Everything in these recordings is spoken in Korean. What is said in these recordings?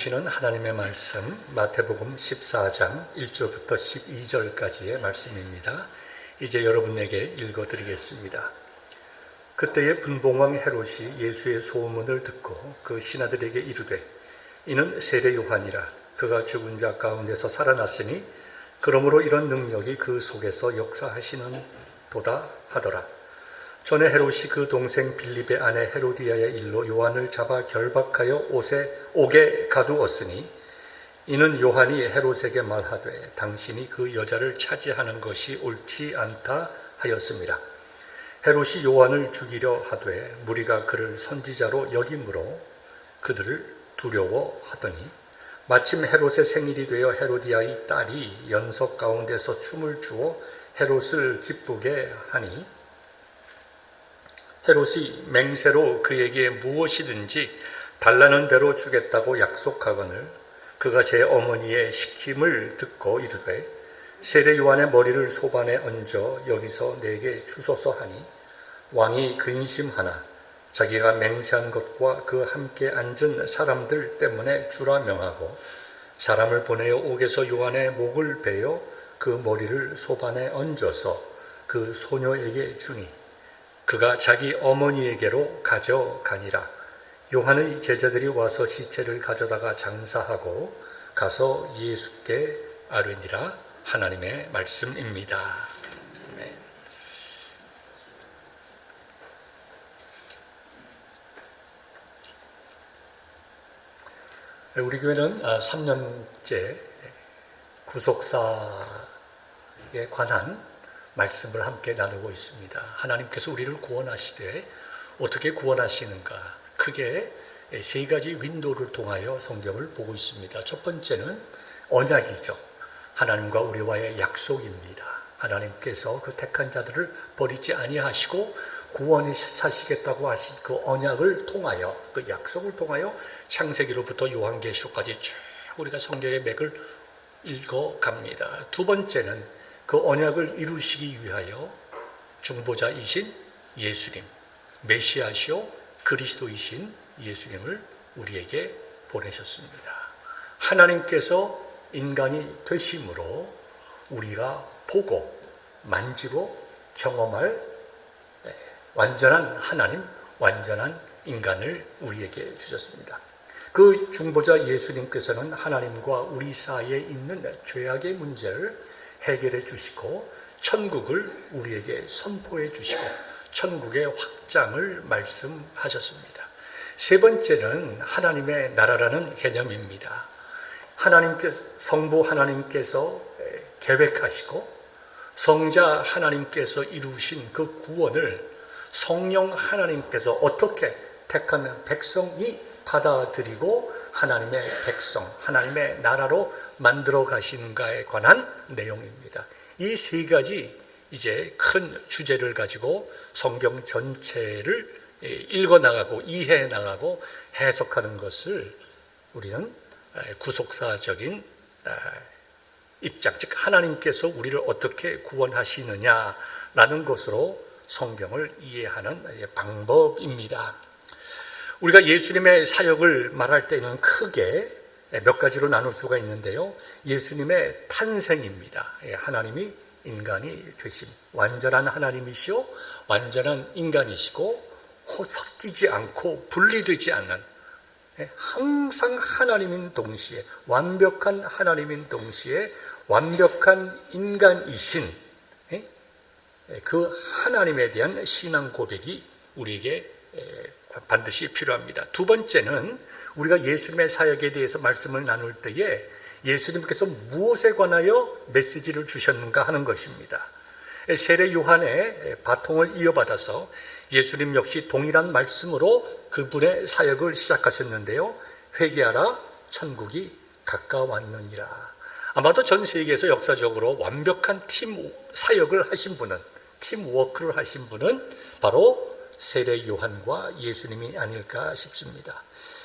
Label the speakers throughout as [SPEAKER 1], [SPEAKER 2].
[SPEAKER 1] 주시는 하나님의 말씀 마태복음 14장 1절부터 12절까지의 말씀입니다. 이제 여러분에게 읽어드리겠습니다. 그때에 분봉왕 헤롯이 예수의 소문을 듣고 그 신하들에게 이르되 이는 세례 요한이라. 그가 죽은 자 가운데서 살아났으니 그러므로 이런 능력이 그 속에서 역사하시는 도다 하더라. 전에 헤롯이 그 동생 빌립의 아내 헤로디아의 일로 요한을 잡아 결박하여 옥에 가두었으니 이는 요한이 헤롯에게 말하되 당신이 그 여자를 차지하는 것이 옳지 않다 하였습니다. 헤롯이 요한을 죽이려 하되 무리가 그를 선지자로 여김으로 그들을 두려워하더니 마침 헤롯의 생일이 되어 헤로디아의 딸이 연석 가운데서 춤을 추어 헤롯을 기쁘게 하니 헤롯이 맹세로 그에게 무엇이든지 달라는 대로 주겠다고 약속하거늘 그가 제 어머니의 시킴을 듣고 이르되 세례 요한의 머리를 소반에 얹어 여기서 내게 주소서 하니 왕이 근심하나 자기가 맹세한 것과 그 함께 앉은 사람들 때문에 주라 명하고 사람을 보내어 옥에서 요한의 목을 베어 그 머리를 소반에 얹어서 그 소녀에게 주니 그가 자기 어머니에게로 가져가니라. 요한의 제자들이 와서 시체를 가져다가 장사하고 가서 예수께 아뢰니라. 하나님의 말씀입니다. 우리 교회는 3년째 구속사에 관한 말씀을 함께 나누고 있습니다. 하나님께서 우리를 구원하시되 어떻게 구원하시는가? 크게 세 가지 윈도우를 통하여 성경을 보고 있습니다. 첫 번째는 언약이죠. 하나님과 우리와의 약속입니다. 하나님께서 그 택한 자들을 버리지 아니하시고 구원하시겠다고 하신 그 언약을 통하여, 그 약속을 통하여 창세기로부터 요한계시록까지 쭉 우리가 성경의 맥을 읽어갑니다. 두 번째는 그 언약을 이루시기 위하여 중보자이신 예수님, 메시아시오 그리스도이신 예수님을 우리에게 보내셨습니다. 하나님께서 인간이 되심으로 우리가 보고 만지고 경험할 완전한 하나님, 완전한 인간을 우리에게 주셨습니다. 그 중보자 예수님께서는 하나님과 우리 사이에 있는 죄악의 문제를 해결해 주시고 천국을 우리에게 선포해 주시고 천국의 확장을 말씀하셨습니다. 세 번째는 하나님의 나라라는 개념입니다. 성부 하나님께서 계획하시고 성자 하나님께서 이루신 그 구원을 성령 하나님께서 어떻게 택한 백성이 받아들이고 하나님의 백성, 하나님의 나라로 만들어 가시는가에 관한 내용입니다. 이 세 가지 이제 큰 주제를 가지고 성경 전체를 읽어나가고 이해해나가고 해석하는 것을 우리는 구속사적인 입장, 즉 하나님께서 우리를 어떻게 구원하시느냐라는 것으로 성경을 이해하는 방법입니다. 우리가 예수님의 사역을 말할 때는 크게 몇 가지로 나눌 수가 있는데요. 예수님의 탄생입니다. 하나님이 인간이 되심, 완전한 하나님이시오 완전한 인간이시고 섞이지 않고 분리되지 않는 항상 하나님인 동시에 완벽한 하나님인 동시에 완벽한 인간이신 그 하나님에 대한 신앙 고백이 우리에게 반드시 필요합니다. 두 번째는 우리가 예수님의 사역에 대해서 말씀을 나눌 때에 예수님께서 무엇에 관하여 메시지를 주셨는가 하는 것입니다. 세례 요한의 바통을 이어받아서 예수님 역시 동일한 말씀으로 그분의 사역을 시작하셨는데요. 회개하라 천국이 가까웠느니라. 아마도 전 세계에서 역사적으로 완벽한 팀 사역을 하신 분은, 팀워크를 하신 분은 바로 세례 요한과 예수님이 아닐까 싶습니다.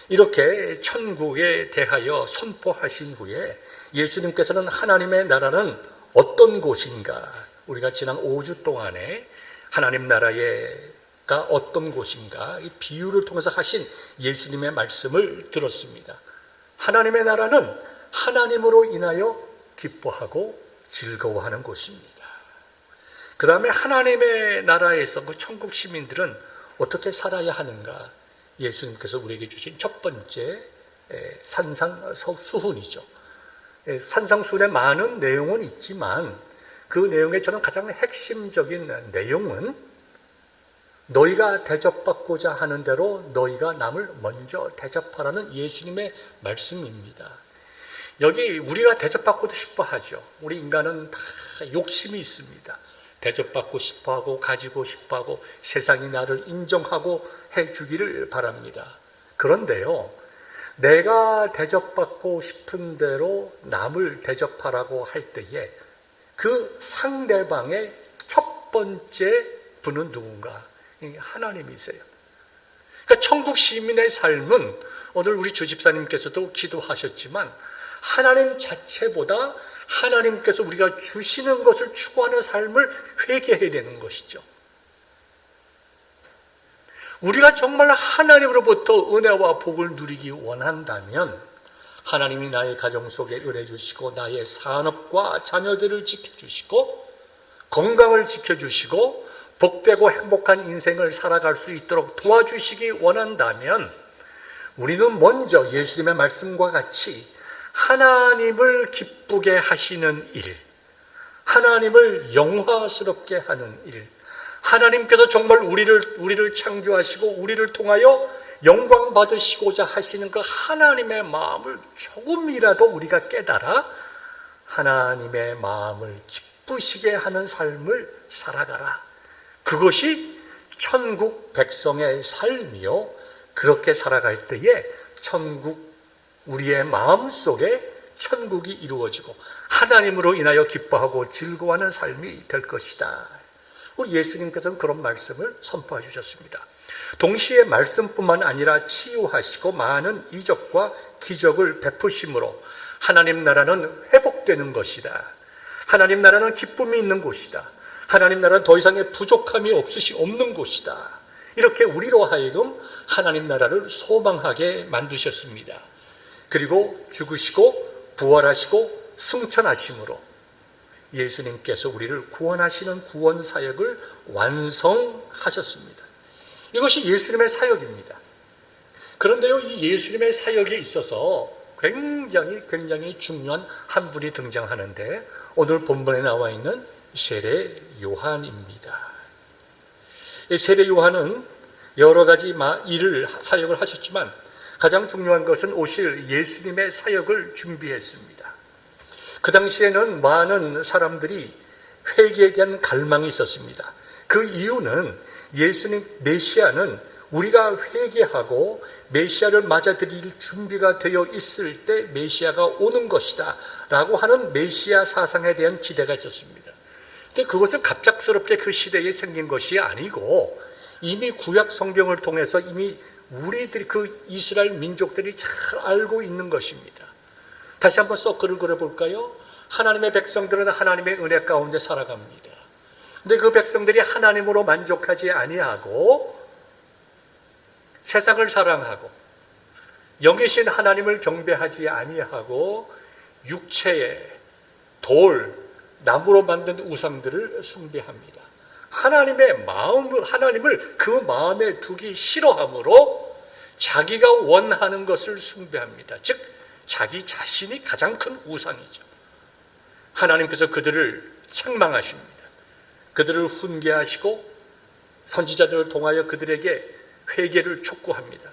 [SPEAKER 1] 이렇게 천국에 대하여 선포하신 후에 예수님께서는 하나님의 나라는 어떤 곳인가, 우리가 지난 5주 동안에 하나님 나라가 어떤 곳인가 이 비유를 통해서 하신 예수님의 말씀을 들었습니다. 하나님의 나라는 하나님으로 인하여 기뻐하고 즐거워하는 곳입니다. 그 다음에 하나님의 나라에서 그 천국 시민들은 어떻게 살아야 하는가? 예수님께서 우리에게 주신 첫 번째 산상수훈이죠. 산상수훈에 많은 내용은 있지만 그 내용의 저는 가장 핵심적인 내용은 너희가 대접받고자 하는 대로 너희가 남을 먼저 대접하라는 예수님의 말씀입니다. 여기 우리가 대접받고 싶어 하죠. 우리 인간은 다 욕심이 있습니다. 대접받고 싶어 하고 가지고 싶어 하고 세상이 나를 인정하고 해주기를 바랍니다. 그런데요, 내가 대접받고 싶은 대로 남을 대접하라고 할 때에 그 상대방의 첫 번째 분은 누군가? 하나님이세요. 그러니까 천국 시민의 삶은 오늘 우리 주집사님께서도 기도하셨지만 하나님 자체보다 하나님께서 우리가 주시는 것을 추구하는 삶을 회개해야 되는 것이죠. 우리가 정말 하나님으로부터 은혜와 복을 누리기 원한다면 하나님이 나의 가정 속에 은혜 주시고 나의 산업과 자녀들을 지켜주시고 건강을 지켜주시고 복되고 행복한 인생을 살아갈 수 있도록 도와주시기 원한다면 우리는 먼저 예수님의 말씀과 같이 하나님을 기쁘게 하시는 일, 하나님을 영화스럽게 하는 일, 하나님께서 정말 우리를 창조하시고 우리를 통하여 영광 받으시고자 하시는 그 하나님의 마음을 조금이라도 우리가 깨달아 하나님의 마음을 기쁘시게 하는 삶을 살아가라. 그것이 천국 백성의 삶이요. 그렇게 살아갈 때에 우리의 마음 속에 천국이 이루어지고 하나님으로 인하여 기뻐하고 즐거워하는 삶이 될 것이다. 우리 예수님께서는 그런 말씀을 선포해 주셨습니다. 동시에 말씀뿐만 아니라 치유하시고 많은 이적과 기적을 베푸심으로 하나님 나라는 회복되는 것이다. 하나님 나라는 기쁨이 있는 곳이다. 하나님 나라는 더 이상의 부족함이 없는 곳이다. 이렇게 우리로 하여금 하나님 나라를 소망하게 만드셨습니다. 그리고 죽으시고 부활하시고 승천하심으로 예수님께서 우리를 구원하시는 구원 사역을 완성하셨습니다. 이것이 예수님의 사역입니다. 그런데요, 이 예수님의 사역에 있어서 굉장히 중요한 한 분이 등장하는데 오늘 본문에 나와 있는 세례 요한입니다. 세례 요한은 여러 가지 사역을 하셨지만 가장 중요한 것은 오실 예수님의 사역을 준비했습니다. 그 당시에는 많은 사람들이 회개에 대한 갈망이 있었습니다. 그 이유는 예수님 메시아는 우리가 회개하고 메시아를 맞아들일 준비가 되어 있을 때 메시아가 오는 것이다 라고 하는 메시아 사상에 대한 기대가 있었습니다. 근데 그것은 갑작스럽게 그 시대에 생긴 것이 아니고 이미 구약 성경을 통해서 이미 우리들이 그 이스라엘 민족들이 잘 알고 있는 것입니다. 다시 한번 서클을 그려볼까요? 하나님의 백성들은 하나님의 은혜 가운데 살아갑니다. 근데 그 백성들이 하나님으로 만족하지 아니하고 세상을 사랑하고 영이신 하나님을 경배하지 아니하고 육체의 돌, 나무로 만든 우상들을 숭배합니다. 하나님을 그 마음에 두기 싫어하므로 자기가 원하는 것을 숭배합니다. 즉 자기 자신이 가장 큰 우상이죠. 하나님께서 그들을 책망하십니다. 그들을 훈계하시고 선지자들을 통하여 그들에게 회개를 촉구합니다.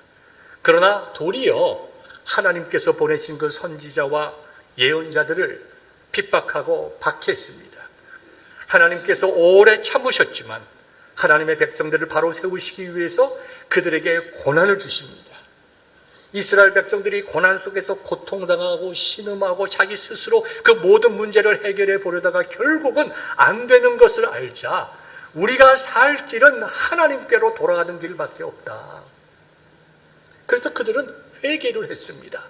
[SPEAKER 1] 그러나 도리어 하나님께서 보내신 그 선지자와 예언자들을 핍박하고 박해했습니다. 하나님께서 오래 참으셨지만 하나님의 백성들을 바로 세우시기 위해서 그들에게 고난을 주십니다. 이스라엘 백성들이 고난 속에서 고통당하고 신음하고 자기 스스로 그 모든 문제를 해결해 보려다가 결국은 안 되는 것을 알자 우리가 살 길은 하나님께로 돌아가는 길밖에 없다. 그래서 그들은 회개를 했습니다.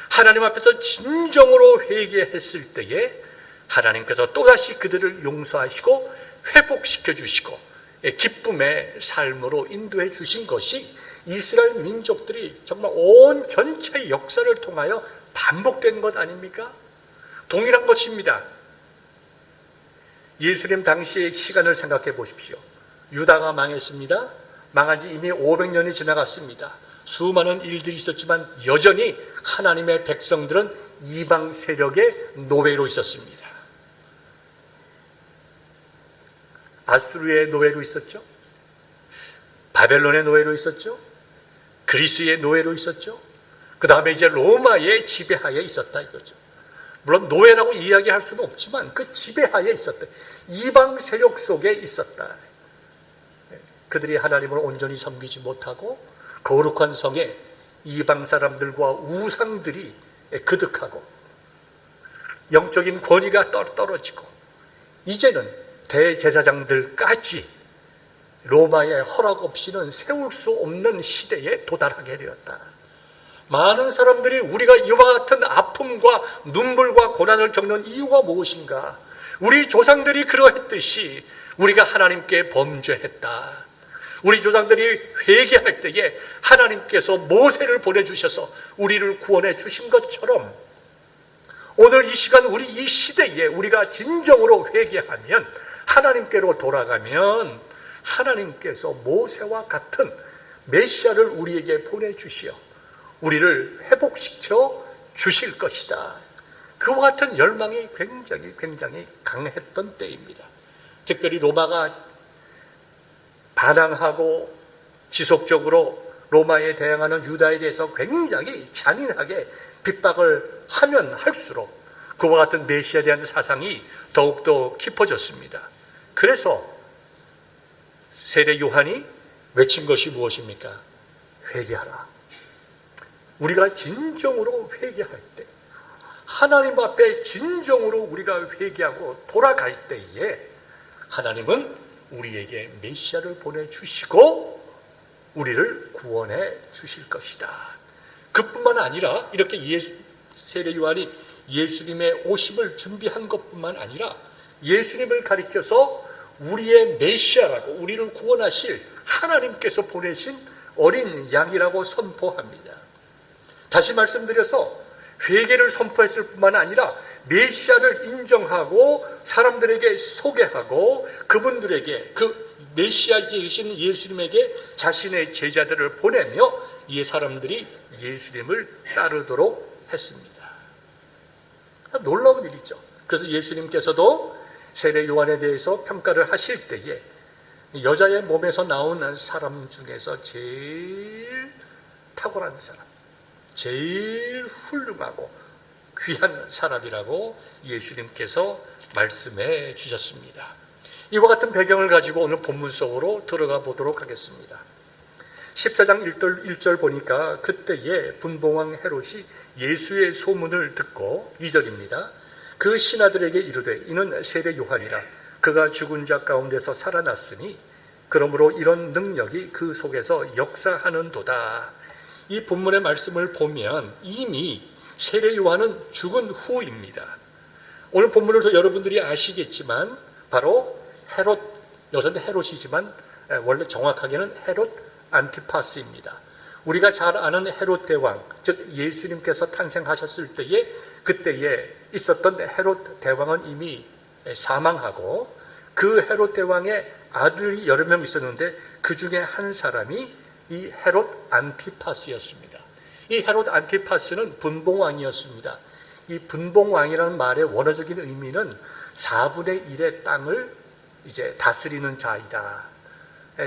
[SPEAKER 1] 하나님 앞에서 진정으로 회개했을 때에 하나님께서 또다시 그들을 용서하시고 회복시켜 주시고 기쁨의 삶으로 인도해 주신 것이 이스라엘 민족들이 정말 온 전체 역사를 통하여 반복된 것 아닙니까? 동일한 것입니다. 예수님 당시의 시간을 생각해 보십시오. 유다가 망했습니다. 망한 지 이미 500년이 지나갔습니다. 수많은 일들이 있었지만 여전히 하나님의 백성들은 이방 세력의 노예로 있었습니다. 아수르의 노예로 있었죠. 바벨론의 노예로 있었죠. 그리스의 노예로 있었죠. 그 다음에 이제 로마의 지배하에 있었다 이거죠. 물론 노예라고 이야기할 수는 없지만 그 지배하에 있었다. 이방 세력 속에 있었다. 그들이 하나님을 온전히 섬기지 못하고 거룩한 성에 이방 사람들과 우상들이 그득하고 영적인 권위가 떨어지고 이제는 대제사장들까지 로마의 허락 없이는 세울 수 없는 시대에 도달하게 되었다. 많은 사람들이 우리가 이와 같은 아픔과 눈물과 고난을 겪는 이유가 무엇인가? 우리 조상들이 그러했듯이 우리가 하나님께 범죄했다. 우리 조상들이 회개할 때에 하나님께서 모세를 보내주셔서 우리를 구원해 주신 것처럼 오늘 이 시간 우리 이 시대에 우리가 진정으로 회개하면 하나님께로 돌아가면 하나님께서 모세와 같은 메시아를 우리에게 보내주시어 우리를 회복시켜 주실 것이다. 그와 같은 열망이 굉장히 강했던 때입니다. 특별히 로마가 반항하고 지속적으로 로마에 대항하는 유다에 대해서 굉장히 잔인하게 핍박을 하면 할수록 그와 같은 메시아에 대한 사상이 더욱더 깊어졌습니다. 그래서 세례 요한이 외친 것이 무엇입니까? 회개하라. 우리가 진정으로 회개할 때, 하나님 앞에 진정으로 우리가 회개하고 돌아갈 때에 하나님은 우리에게 메시아를 보내주시고 우리를 구원해 주실 것이다. 그뿐만 아니라 이렇게 세례 요한이 예수님의 오심을 준비한 것뿐만 아니라 예수님을 가리켜서 우리의 메시아라고 우리를 구원하실 하나님께서 보내신 어린 양이라고 선포합니다. 다시 말씀드려서 회개를 선포했을 뿐만 아니라 메시아를 인정하고 사람들에게 소개하고 그분들에게 그 메시아이신 예수님에게 자신의 제자들을 보내며 이 사람들이 예수님을 따르도록 했습니다. 놀라운 일이죠. 그래서 예수님께서도 세례 요한에 대해서 평가를 하실 때에 여자의 몸에서 나온 사람 중에서 제일 탁월한 사람, 제일 훌륭하고 귀한 사람이라고 예수님께서 말씀해 주셨습니다. 이와 같은 배경을 가지고 오늘 본문 속으로 들어가 보도록 하겠습니다. 14장 1절 보니까 그때에 분봉왕 헤롯이 예수의 소문을 듣고 2절입니다. 그 신하들에게 이르되 이는 세례 요한이라 그가 죽은 자 가운데서 살아났으니 그러므로 이런 능력이 그 속에서 역사하는도다. 이 본문의 말씀을 보면 이미 세례 요한은 죽은 후입니다. 오늘 본문을 여러분들이 아시겠지만 바로 헤롯, 여기서는 헤롯이지만 원래 정확하게는 헤롯 안티파스입니다. 우리가 잘 아는 헤롯 대왕, 즉 예수님께서 탄생하셨을 때에 그때에 있었던 헤롯 대왕은 이미 사망하고 그 헤롯 대왕의 아들이 여러 명 있었는데 그 중에 한 사람이 이 헤롯 안티파스였습니다. 이 헤롯 안티파스는 분봉왕이었습니다. 이 분봉왕이라는 말의 원어적인 의미는 4분의 1의 땅을 이제 다스리는 자이다.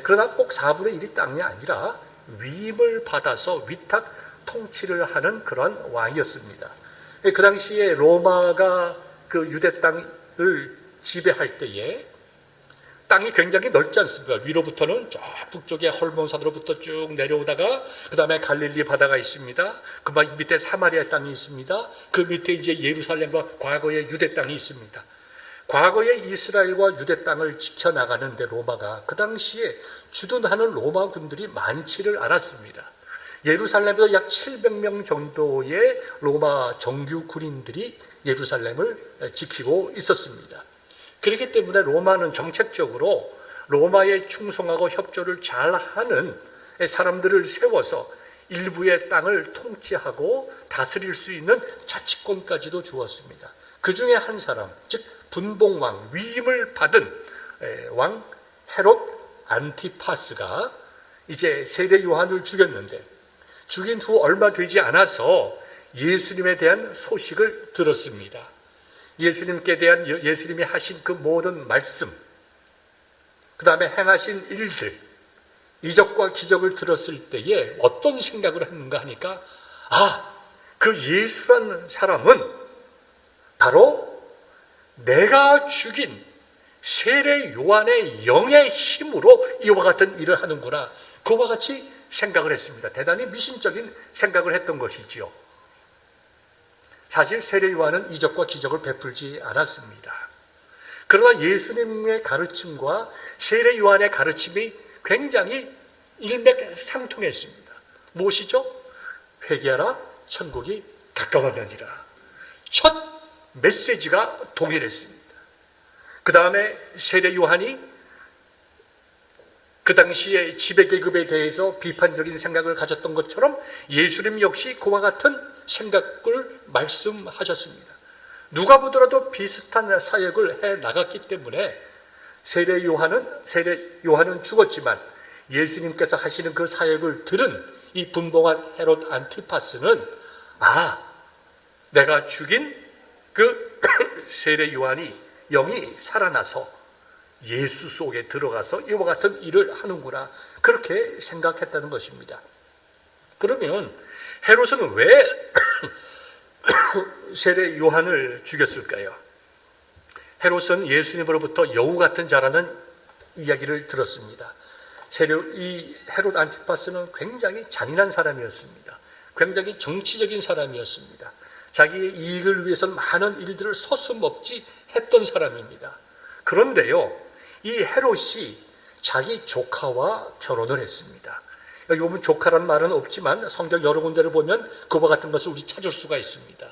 [SPEAKER 1] 그러나 꼭 4분의 1이 땅이 아니라 위임을 받아서 위탁 통치를 하는 그런 왕이었습니다. 그 당시에 로마가 그 유대 땅을 지배할 때에 땅이 굉장히 넓지 않습니까? 위로부터는 저 북쪽의 헐몬산으로부터 쭉 내려오다가 그 다음에 갈릴리 바다가 있습니다. 그 밑에 사마리아 땅이 있습니다. 그 밑에 이제 예루살렘과 과거의 유대 땅이 있습니다. 과거의 이스라엘과 유대 땅을 지켜나가는데 로마가 그 당시에 주둔하는 로마군들이 많지를 않았습니다. 예루살렘에서 약 700명 정도의 로마 정규 군인들이 예루살렘을 지키고 있었습니다. 그렇기 때문에 로마는 정책적으로 로마에 충성하고 협조를 잘하는 사람들을 세워서 일부의 땅을 통치하고 다스릴 수 있는 자치권까지도 주었습니다. 그 중에 한 사람, 즉 분봉왕, 위임을 받은 왕 헤롯 안티파스가 이제 세례 요한을 죽였는데, 죽인 후 얼마 되지 않아서 예수님에 대한 소식을 들었습니다. 예수님이 하신 그 모든 말씀, 그 다음에 행하신 일들, 이적과 기적을 들었을 때에 어떤 생각을 했는가 하니까, 그 예수라는 사람은 바로 내가 죽인 세례 요한의 영의 힘으로 이와 같은 일을 하는구나, 그와 같이 생각을 했습니다. 대단히 미신적인 생각을 했던 것이지요. 사실 세례 요한은 이적과 기적을 베풀지 않았습니다. 그러나 예수님의 가르침과 세례 요한의 가르침이 굉장히 일맥상통했습니다. 무엇이죠? 회개하라, 천국이 가까워졌느니라. 첫 메시지가 동일했습니다. 그 다음에 세례 요한이 그 당시에 지배계급에 대해서 비판적인 생각을 가졌던 것처럼 예수님 역시 그와 같은 생각을 말씀하셨습니다. 누가 보더라도 비슷한 사역을 해 나갔기 때문에 세례 요한은 죽었지만 예수님께서 하시는 그 사역을 들은 이 분봉한 헤롯 안티파스는 내가 죽인 그 세례 요한이 영이 살아나서 예수 속에 들어가서 이와 같은 일을 하는구나, 그렇게 생각했다는 것입니다. 그러면 헤롯은 왜 세례 요한을 죽였을까요? 헤롯은 예수님으로부터 여우 같은 자라는 이야기를 들었습니다. 이 헤롯 안티파스는 굉장히 잔인한 사람이었습니다. 굉장히 정치적인 사람이었습니다. 자기의 이익을 위해서는 많은 일들을 서슴없이 했던 사람입니다. 그런데요, 이 헤롯이 자기 조카와 결혼을 했습니다. 여기 보면 조카란 말은 없지만 성경 여러 군데를 보면 그와 같은 것을 우리 찾을 수가 있습니다.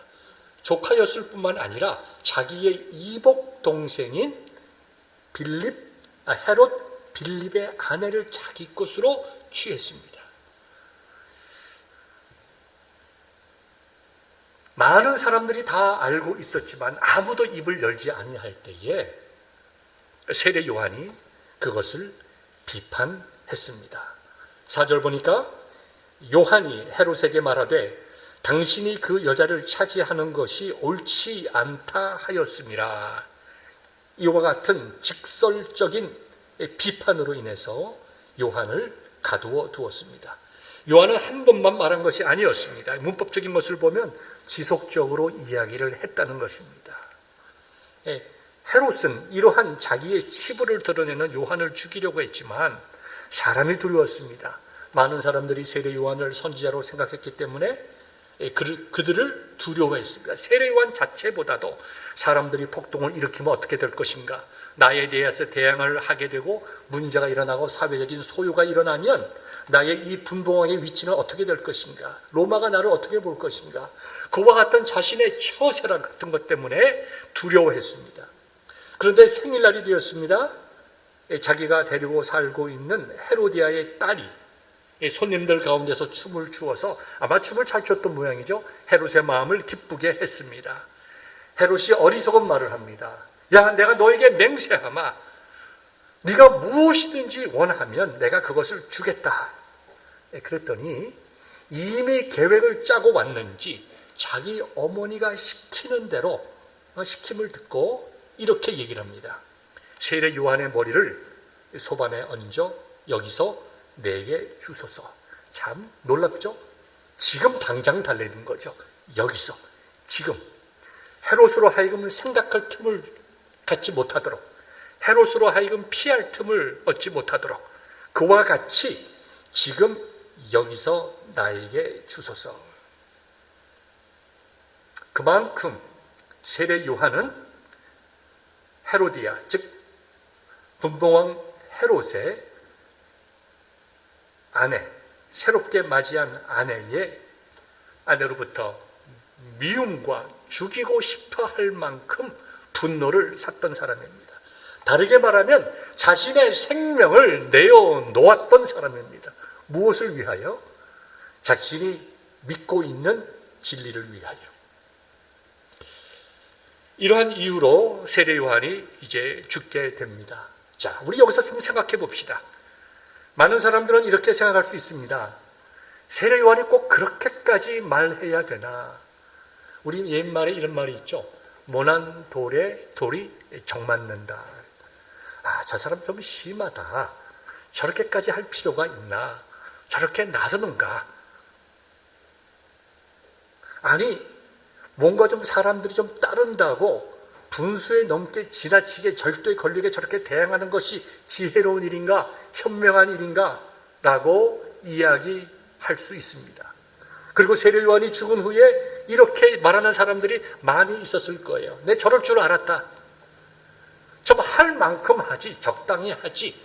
[SPEAKER 1] 조카였을 뿐만 아니라 자기의 이복 동생인 헤롯 빌립의 아내를 자기 것으로 취했습니다. 많은 사람들이 다 알고 있었지만 아무도 입을 열지 아니할 때에 세례 요한이 그것을 비판했습니다. 4절 보니까 요한이 헤롯에게 말하되 당신이 그 여자를 차지하는 것이 옳지 않다 하였음이라. 이와 같은 직설적인 비판으로 인해서 요한을 가두어 두었습니다. 요한은 한 번만 말한 것이 아니었습니다. 문법적인 것을 보면 지속적으로 이야기를 했다는 것입니다. 헤롯은 이러한 자기의 치부를 드러내는 요한을 죽이려고 했지만 사람이 두려웠습니다. 많은 사람들이 세례 요한을 선지자로 생각했기 때문에 그들을 두려워했습니다. 세례 요한 자체보다도 사람들이 폭동을 일으키면 어떻게 될 것인가, 나에 대해서 대항을 하게 되고 문제가 일어나고 사회적인 소요가 일어나면 나의 이 분봉왕의 위치는 어떻게 될 것인가, 로마가 나를 어떻게 볼 것인가, 그와 같은 자신의 처세랑 같은 것 때문에 두려워했습니다. 그런데 생일날이 되었습니다. 자기가 데리고 살고 있는 헤로디아의 딸이 손님들 가운데서 춤을 추어서 아마 춤을 잘 췄던 모양이죠. 헤롯의 마음을 기쁘게 했습니다. 헤롯이 어리석은 말을 합니다. 야, 내가 너에게 맹세하마. 네가 무엇이든지 원하면 내가 그것을 주겠다. 그랬더니 이미 계획을 짜고 왔는지 자기 어머니가 시키는 대로 시킴을 듣고 이렇게 얘기를 합니다. 세례 요한의 머리를 소반에 얹어 여기서 내게 주소서. 참 놀랍죠? 지금 당장 달래는 거죠. 여기서 지금 헤롯으로 하여금 생각할 틈을 갖지 못하도록, 헤롯으로 하여금 피할 틈을 얻지 못하도록 그와 같이 지금 여기서 나에게 주소서. 그만큼 세례 요한은 헤로디아, 즉 분봉왕 헤롯의 아내, 새롭게 맞이한 아내로부터 미움과 죽이고 싶어 할 만큼 분노를 샀던 사람입니다. 다르게 말하면 자신의 생명을 내어놓았던 사람입니다. 무엇을 위하여? 자신이 믿고 있는 진리를 위하여. 이러한 이유로 세례 요한이 이제 죽게 됩니다. 자, 우리 여기서 생각해 봅시다. 많은 사람들은 이렇게 생각할 수 있습니다. 세례 요한이 꼭 그렇게까지 말해야 되나? 우리 옛말에 이런 말이 있죠. 모난 돌에 돌이 정 맞는다. 아, 저 사람 좀 심하다. 저렇게까지 할 필요가 있나? 저렇게 나서는가? 아니, 뭔가 좀 사람들이 좀 따른다고 분수에 넘게 지나치게 절도에 걸리게 저렇게 대항하는 것이 지혜로운 일인가? 현명한 일인가? 라고 이야기할 수 있습니다. 그리고 세례 요한이 죽은 후에 이렇게 말하는 사람들이 많이 있었을 거예요. 내 저럴 줄 알았다. 좀 할 만큼 하지, 적당히 하지.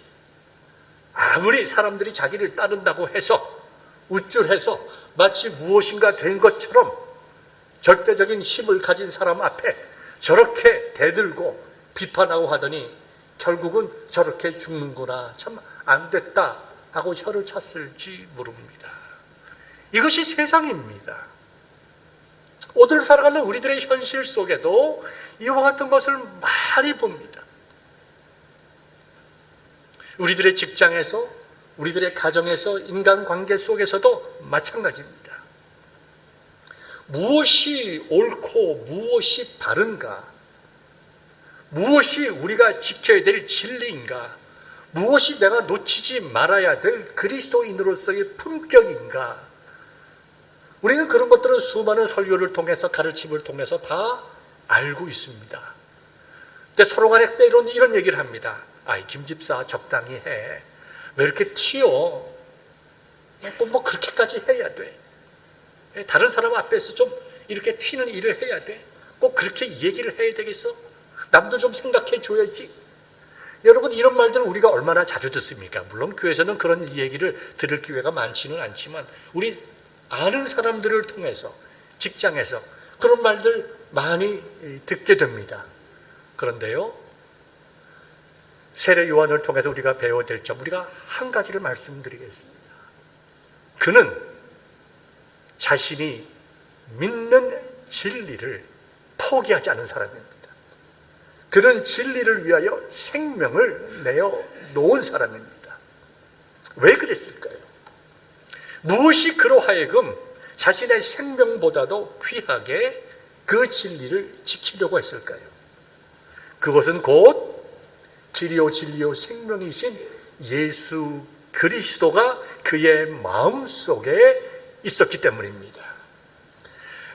[SPEAKER 1] 아무리 사람들이 자기를 따른다고 해서 우쭐해서 마치 무엇인가 된 것처럼 절대적인 힘을 가진 사람 앞에 저렇게 대들고 비판하고 하더니 결국은 저렇게 죽는구나, 참 안 됐다 하고 혀를 찼을지 모릅니다. 이것이 세상입니다. 오늘 살아가는 우리들의 현실 속에도 이와 같은 것을 많이 봅니다. 우리들의 직장에서, 우리들의 가정에서, 인간관계 속에서도 마찬가지입니다. 무엇이 옳고 무엇이 바른가? 무엇이 우리가 지켜야 될 진리인가? 무엇이 내가 놓치지 말아야 될 그리스도인으로서의 품격인가? 우리는 그런 것들은 수많은 설교를 통해서, 가르침을 통해서 다 알고 있습니다. 근데 서로 간에 때로는 이런 얘기를 합니다. 아이, 김 집사 적당히 해. 왜 이렇게 튀어? 뭐 그렇게까지 해야 돼. 다른 사람 앞에서 좀 이렇게 튀는 일을 해야 돼. 꼭 그렇게 얘기를 해야 되겠어? 남도 좀 생각해 줘야지. 여러분, 이런 말들은 우리가 얼마나 자주 듣습니까? 물론 교회에서는 그런 얘기를 들을 기회가 많지는 않지만 우리 아는 사람들을 통해서, 직장에서 그런 말들 많이 듣게 됩니다. 그런데요, 세례 요한을 통해서 우리가 배워야 될 점, 우리가 한 가지를 말씀드리겠습니다. 그는 자신이 믿는 진리를 포기하지 않은 사람입니다. 그는 진리를 위하여 생명을 내어 놓은 사람입니다. 왜 그랬을까요? 무엇이 그로 하여금 자신의 생명보다도 귀하게 그 진리를 지키려고 했을까요? 그것은 곧 길이요 진리요 생명이신 예수 그리스도가 그의 마음속에 있었기 때문입니다.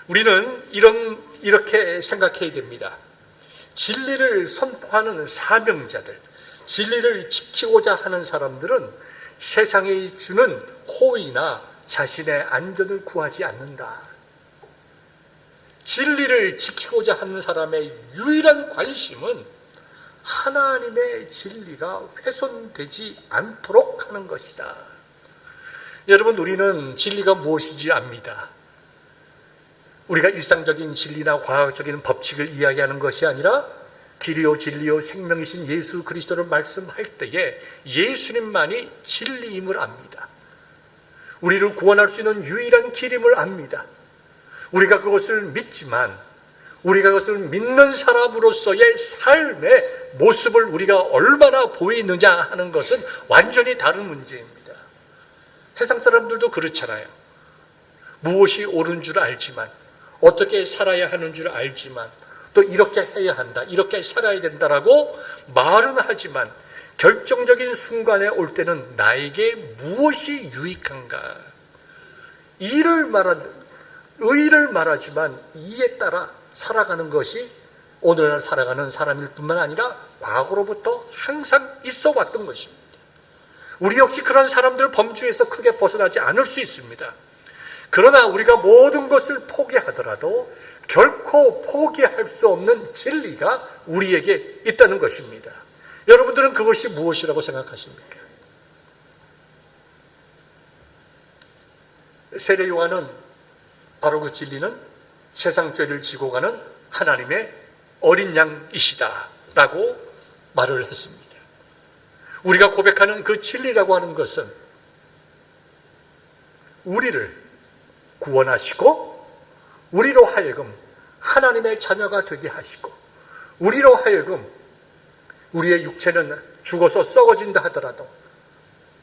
[SPEAKER 1] 우리는 이렇게 생각해야 됩니다. 진리를 선포하는 사명자들, 진리를 지키고자 하는 사람들은 세상이 주는 호의나 자신의 안전을 구하지 않는다. 진리를 지키고자 하는 사람의 유일한 관심은 하나님의 진리가 훼손되지 않도록 하는 것이다. 여러분, 우리는 진리가 무엇인지 압니다. 우리가 일상적인 진리나 과학적인 법칙을 이야기하는 것이 아니라 길이요 진리요 생명이신 예수 그리스도를 말씀할 때에 예수님만이 진리임을 압니다. 우리를 구원할 수 있는 유일한 길임을 압니다. 우리가 그것을 믿지만 우리가 그것을 믿는 사람으로서의 삶의 모습을 우리가 얼마나 보이느냐 하는 것은 완전히 다른 문제입니다. 세상 사람들도 그렇잖아요. 무엇이 옳은 줄 알지만, 어떻게 살아야 하는 줄 알지만, 또 이렇게 해야 한다, 이렇게 살아야 된다라고 말은 하지만 결정적인 순간에 올 때는 나에게 무엇이 유익한가? 의를 말하지만 이에 따라 살아가는 것이 오늘날 살아가는 사람일 뿐만 아니라 과거로부터 항상 있어 왔던 것입니다. 우리 역시 그런 사람들 범주에서 크게 벗어나지 않을 수 있습니다. 그러나 우리가 모든 것을 포기하더라도 결코 포기할 수 없는 진리가 우리에게 있다는 것입니다. 여러분들은 그것이 무엇이라고 생각하십니까? 세례 요한은 바로 그 진리는 세상 죄를 지고 가는 하나님의 어린 양이시다 라고 말을 했습니다. 우리가 고백하는 그 진리라고 하는 것은 우리를 구원하시고 우리로 하여금 하나님의 자녀가 되게 하시고 우리로 하여금 우리의 육체는 죽어서 썩어진다 하더라도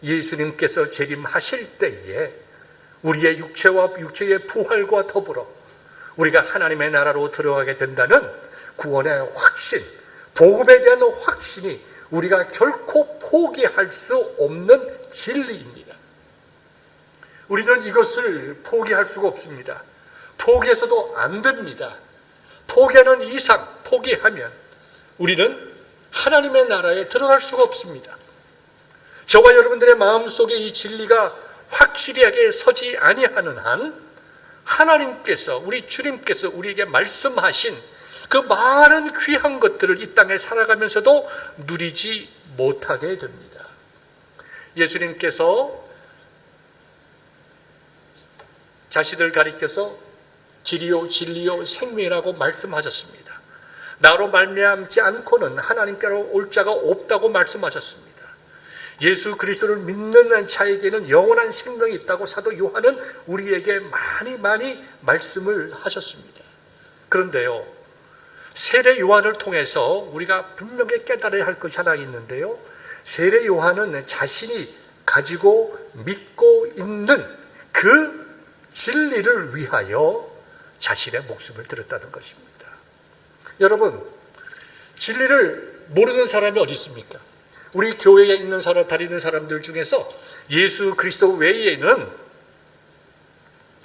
[SPEAKER 1] 예수님께서 재림하실 때에 우리의 육체와 육체의 부활과 더불어 우리가 하나님의 나라로 들어가게 된다는 구원의 확신, 복음에 대한 확신이 우리가 결코 포기할 수 없는 진리입니다. 우리는 이것을 포기할 수가 없습니다. 포기해서도 안 됩니다. 포기하는 이상, 포기하면 우리는 하나님의 나라에 들어갈 수가 없습니다. 저와 여러분들의 마음속에 이 진리가 확실하게 서지 아니하는 한 하나님께서, 우리 주님께서 우리에게 말씀하신 그 많은 귀한 것들을 이 땅에 살아가면서도 누리지 못하게 됩니다. 예수님께서 자신을 가리켜서 진리요 진리요 생명이라고 말씀하셨습니다. 나로 말미암지 않고는 하나님께로 올 자가 없다고 말씀하셨습니다. 예수 그리스도를 믿는 자에게는 영원한 생명이 있다고 사도 요한은 우리에게 많이 말씀을 하셨습니다. 그런데요, 세례 요한을 통해서 우리가 분명히 깨달아야 할 것이 하나 있는데요, 세례 요한은 자신이 가지고 믿고 있는 그 진리를 위하여 자신의 목숨을 드렸다는 것입니다. 여러분, 진리를 모르는 사람이 어디 있습니까? 우리 교회에 있는 사람, 다니는 사람들 중에서 예수 그리스도 외에는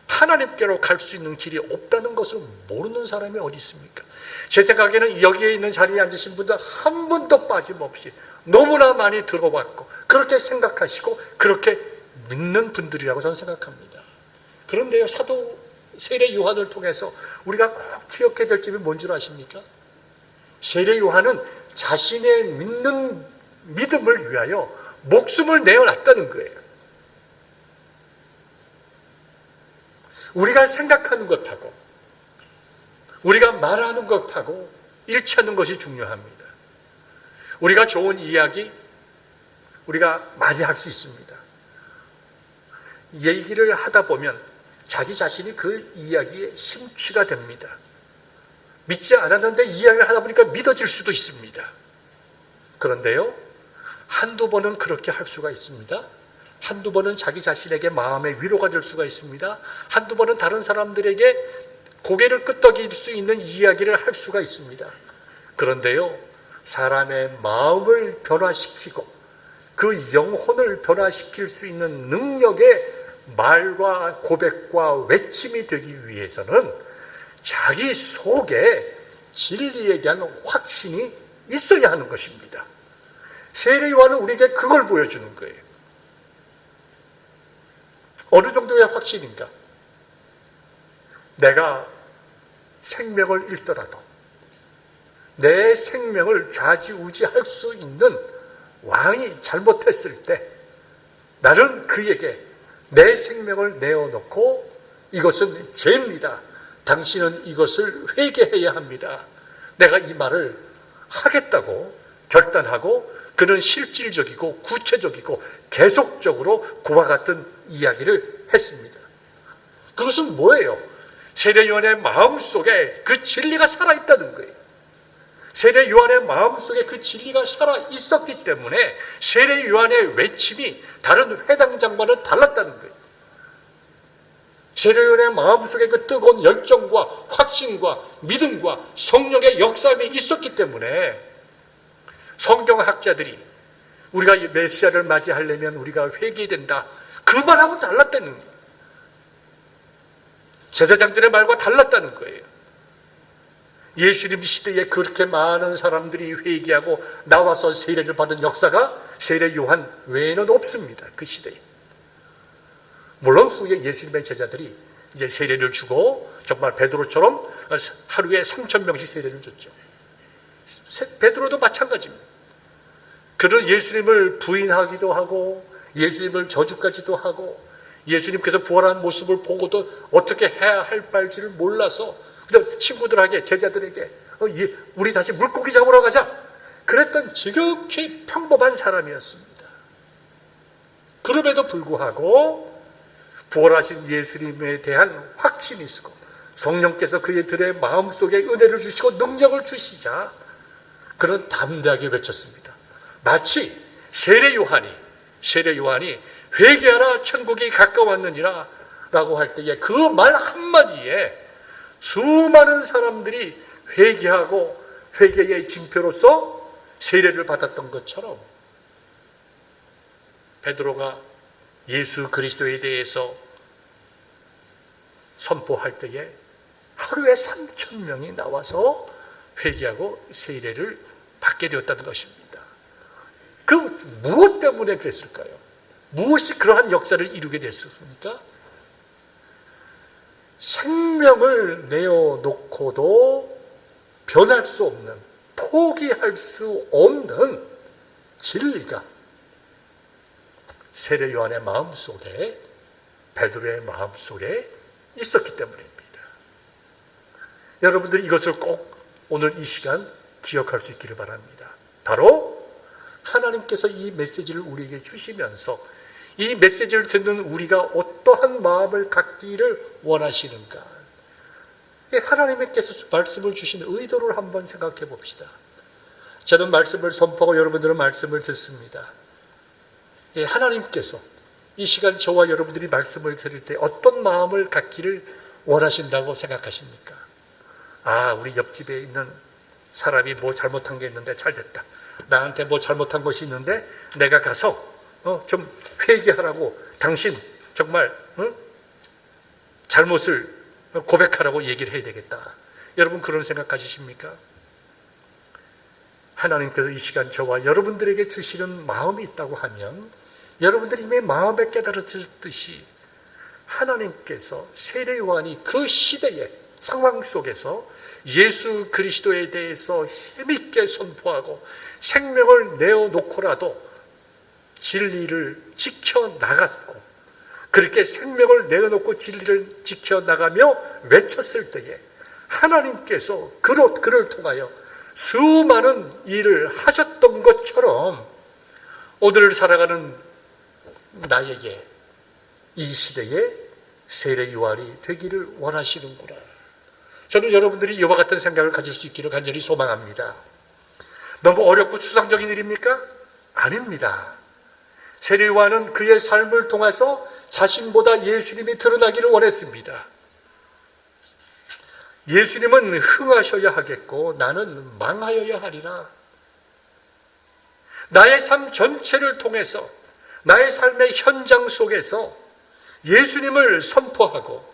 [SPEAKER 1] 하나님께로 갈 수 있는 길이 없다는 것을 모르는 사람이 어디 있습니까? 제 생각에는 여기에 있는 자리에 앉으신 분들 한 분도 빠짐없이 너무나 많이 들어봤고 그렇게 생각하시고 그렇게 믿는 분들이라고 저는 생각합니다. 그런데요, 사도 세례 요한을 통해서 우리가 꼭 기억해야 될 점이 뭔 줄 아십니까? 세례 요한은 자신의 믿는 믿음을 위하여 목숨을 내어놨다는 거예요. 우리가 생각하는 것하고 우리가 말하는 것하고 일치하는 것이 중요합니다. 우리가 좋은 이야기 우리가 많이 할 수 있습니다. 얘기를 하다 보면 자기 자신이 그 이야기에 심취가 됩니다. 믿지 않았는데 이야기를 하다 보니까 믿어질 수도 있습니다. 그런데요, 한두 번은 그렇게 할 수가 있습니다. 한두 번은 자기 자신에게 마음의 위로가 될 수가 있습니다. 한두 번은 다른 사람들에게 고개를 끄덕일 수 있는 이야기를 할 수가 있습니다. 그런데요, 사람의 마음을 변화시키고 그 영혼을 변화시킬 수 있는 능력의 말과 고백과 외침이 되기 위해서는 자기 속에 진리에 대한 확신이 있어야 하는 것입니다. 세례 요한은 우리에게 그걸 보여주는 거예요. 어느 정도의 확신인가? 내가 생명을 잃더라도 내 생명을 좌지우지할 수 있는 왕이 잘못했을 때 나는 그에게 내 생명을 내어놓고 이것은 죄입니다. 당신은 이것을 회개해야 합니다. 내가 이 말을 하겠다고 결단하고 그는 실질적이고 구체적이고 계속적으로 그와 같은 이야기를 했습니다. 그것은 뭐예요? 세례 요한의 마음속에 그 진리가 살아있다는 거예요. 세례 요한의 마음속에 그 진리가 살아있었기 때문에 세례 요한의 외침이 다른 회당장과는 달랐다는 거예요. 세례 요한의 마음속에 그 뜨거운 열정과 확신과 믿음과 성령의 역사함이 있었기 때문에 성경학자들이 우리가 메시아를 맞이하려면 우리가 회개된다, 그 말하고는 달랐다는 거예요. 제사장들의 말과 달랐다는 거예요. 예수님 시대에 그렇게 많은 사람들이 회개하고 나와서 세례를 받은 역사가 세례 요한 외에는 없습니다. 그 시대에. 물론 후에 예수님의 제자들이 이제 세례를 주고 정말 베드로처럼 하루에 3,000명씩 세례를 줬죠. 베드로도 마찬가지입니다. 그는 예수님을 부인하기도 하고 예수님을 저주까지도 하고 예수님께서 부활한 모습을 보고도 어떻게 해야 할 바일지를 몰라서 친구들에게, 제자들에게 우리 다시 물고기 잡으러 가자 그랬던 지극히 평범한 사람이었습니다. 그럼에도 불구하고 부활하신 예수님에 대한 확신이 있고 성령께서 그들의 마음속에 은혜를 주시고 능력을 주시자 그는 담대하게 외쳤습니다. 마치 세례 요한이 회개하라 천국이 가까웠느니라 라고 할 때에 그 말 한마디에 수많은 사람들이 회개하고 회개의 징표로서 세례를 받았던 것처럼 베드로가 예수 그리스도에 대해서 선포할 때에 하루에 3,000명이 나와서 회개하고 세례를 받게 되었다는 것입니다. 그럼 무엇 때문에 그랬을까요? 무엇이 그러한 역사를 이루게 됐습니까? 생명을 내어놓고도 변할 수 없는, 포기할 수 없는 진리가 세례 요한의 마음속에, 베드로의 마음속에 있었기 때문입니다. 여러분들이 이것을 꼭 오늘 이 시간 기억할 수 있기를 바랍니다. 바로 하나님께서 이 메시지를 우리에게 주시면서 이 메시지를 듣는 우리가 어떠한 마음을 갖기를 원하시는가, 하나님께서 말씀을 주신 의도를 한번 생각해 봅시다. 저는 말씀을 선포하고 여러분들은 말씀을 듣습니다. 하나님께서 이 시간 저와 여러분들이 말씀을 들을 때 어떤 마음을 갖기를 원하신다고 생각하십니까? 우리 옆집에 있는 사람이 뭐 잘못한 게 있는데 잘됐다. 나한테 뭐 잘못한 것이 있는데 내가 가서 좀 회개하라고, 당신 정말 잘못을 고백하라고 얘기를 해야 되겠다. 여러분 그런 생각 가지십니까? 하나님께서 이 시간 저와 여러분들에게 주시는 마음이 있다고 하면 여러분들이 이미 마음에 깨달았듯이 하나님께서 세례 요한이 그 시대의 상황 속에서 예수 그리스도에 대해서 힘있게 선포하고 생명을 내어놓고라도 진리를 지켜나갔고, 그렇게 생명을 내어놓고 진리를 지켜나가며 외쳤을 때에 하나님께서 그를 통하여 수많은 일을 하셨던 것처럼 오늘 살아가는 나에게 이 시대에 세례 요한이 되기를 원하시는구나. 저는 여러분들이 이와 같은 생각을 가질 수 있기를 간절히 소망합니다. 너무 어렵고 추상적인 일입니까? 아닙니다. 세례 요한은 그의 삶을 통해서 자신보다 예수님이 드러나기를 원했습니다. 예수님은 흥하셔야 하겠고 나는 망하여야 하리라. 나의 삶 전체를 통해서, 나의 삶의 현장 속에서 예수님을 선포하고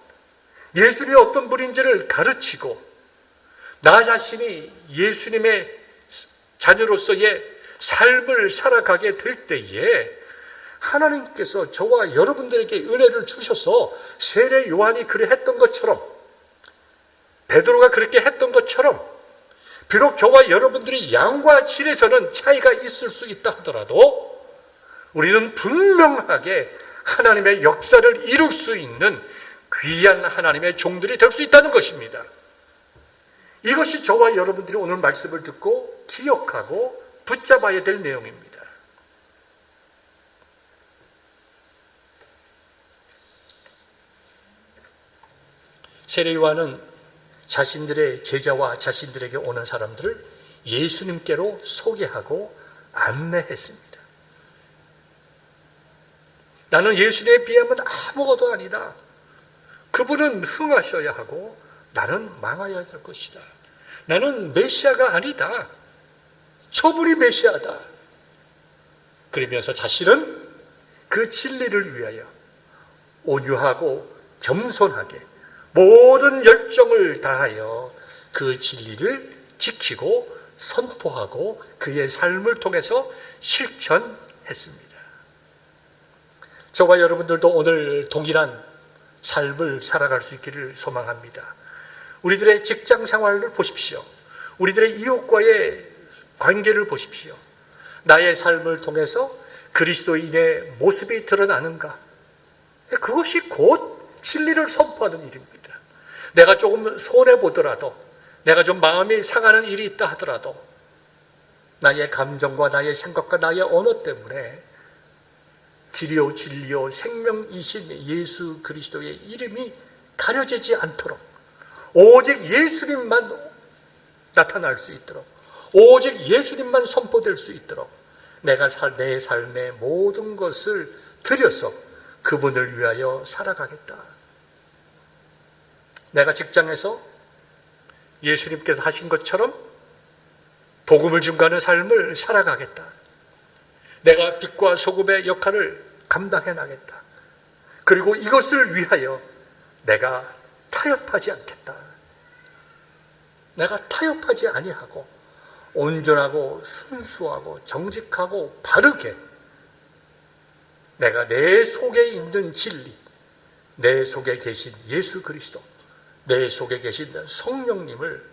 [SPEAKER 1] 예수님이 어떤 분인지를 가르치고 나 자신이 예수님의 자녀로서의 삶을 살아가게 될 때에 하나님께서 저와 여러분들에게 은혜를 주셔서 세례 요한이 그래 했던 것처럼, 베드로가 그렇게 했던 것처럼, 비록 저와 여러분들이 양과 질에서는 차이가 있을 수 있다 하더라도 우리는 분명하게 하나님의 역사를 이룰 수 있는 귀한 하나님의 종들이 될 수 있다는 것입니다. 이것이 저와 여러분들이 오늘 말씀을 듣고 기억하고 붙잡아야 될 내용입니다. 세례 요한은 자신들의 제자와 자신들에게 오는 사람들을 예수님께로 소개하고 안내했습니다. 나는 예수님에 비하면 아무것도 아니다. 그분은 흥하셔야 하고 나는 망하여야 될 것이다. 나는 메시아가 아니다. 저분이 메시아다. 그러면서 자신은 그 진리를 위하여 온유하고 겸손하게 모든 열정을 다하여 그 진리를 지키고 선포하고 그의 삶을 통해서 실천했습니다. 저와 여러분들도 오늘 동일한 삶을 살아갈 수 있기를 소망합니다. 우리들의 직장 생활을 보십시오. 우리들의 이웃과의 관계를 보십시오. 나의 삶을 통해서 그리스도인의 모습이 드러나는가? 그것이 곧 진리를 선포하는 일입니다. 내가 조금 손해보더라도, 내가 좀 마음이 상하는 일이 있다 하더라도 나의 감정과 나의 생각과 나의 언어 때문에 길이요 진리요 생명이신 예수 그리스도의 이름이 가려지지 않도록 오직 예수님만 나타날 수 있도록 오직 예수님만 선포될 수 있도록 내가 내 삶의 모든 것을 들여서 그분을 위하여 살아가겠다. 내가 직장에서 예수님께서 하신 것처럼 복음을 증거하는 삶을 살아가겠다. 내가 빛과 소금의 역할을 감당해 나겠다. 그리고 이것을 위하여 내가 타협하지 않겠다. 내가 타협하지 아니하고 온전하고 순수하고 정직하고 바르게 내가 내 속에 있는 진리, 내 속에 계신 예수 그리스도, 내 속에 계신 성령님을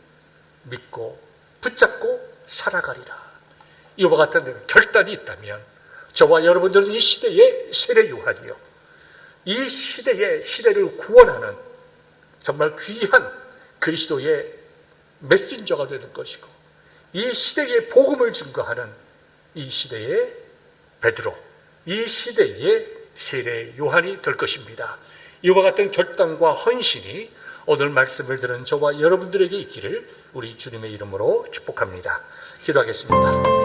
[SPEAKER 1] 믿고 붙잡고 살아가리라. 이와 같은 결단이 있다면 저와 여러분들은 이 시대의 세례 요한이요, 이 시대를 구원하는 정말 귀한 그리스도의 메신저가 되는 것이고, 이 시대의 복음을 증거하는 이 시대의 베드로, 이 시대의 세례 요한이 될 것입니다. 이와 같은 결단과 헌신이 오늘 말씀을 들은 저와 여러분들에게 있기를 우리 주님의 이름으로 축복합니다. 기도하겠습니다.